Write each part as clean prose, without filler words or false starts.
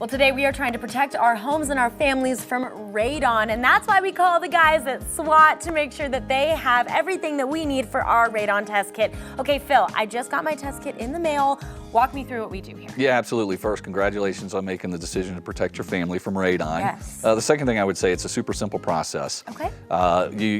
Well, today we are trying to protect our homes and our families from radon, and that's why we call the guys at SWAT to make sure that they have everything that we need for our radon test kit. Okay, Phil, I just got my test kit in the mail. Walk me through what we do here. Yeah, absolutely. First, congratulations on making the decision to protect your family from radon. Yes. The second thing I would say, it's a super simple process. Okay.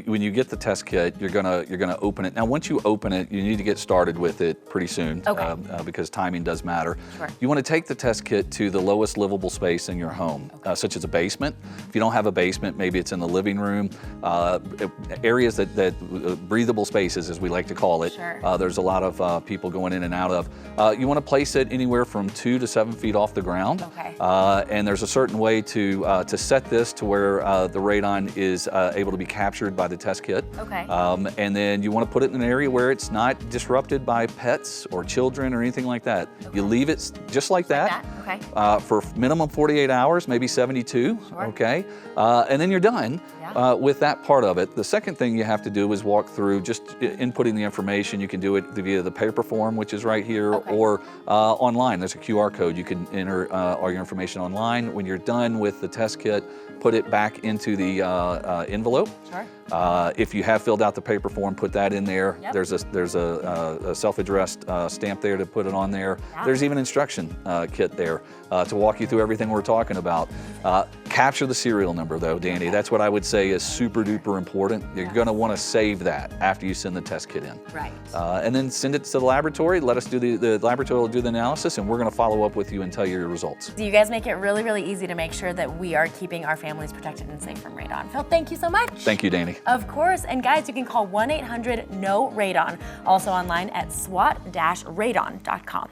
When you get the test kit, you're gonna open it. Now, once you open it, you need to get started with it pretty soon. Okay. Because timing does matter. Sure. You want to take the test kit to the lowest livable space in your home, such as a basement. If you don't have a basement, maybe it's in the living room. Areas that breathable spaces, as we like to call it. Sure. There's a lot of people going in and out of. You want to place it anywhere from 2 to 7 feet off the ground. Okay. And there's a certain way to set this to where the radon is able to be captured by the test kit. Okay. And then you want to put it in an area where it's not disrupted by pets or children or anything like that. Okay. You leave it just like that. Okay. For minimum 48 hours, maybe 72. Sure. Okay. And then you're done. Yeah. With that part of it. The second thing you have to do is walk through just inputting the information. You can do it via the paper form, which is right here, Okay. or online. There's a QR code. You can enter all your information online. When you're done with the test kit, put it back into the envelope. Sure. If you have filled out the paper form, put that in there. Yep. There's a self-addressed stamp there to put it on there. Yeah. There's even an instruction kit there to walk you through everything we're talking about. Capture the serial number though, Danny. Okay. That's what I would say is super duper important. You're gonna wanna save that after you send the test kit in. Right. And then send it to the laboratory. Let us do the laboratory will do the analysis, and we're gonna follow up with you and tell you your results. So you guys make it really, really easy to make sure that we are keeping our families protected and safe from radon. Phil, thank you so much. Thank you, Danny. Of course, and guys, you can call 1-800-NO-RADON. Also online at swat-radon.com.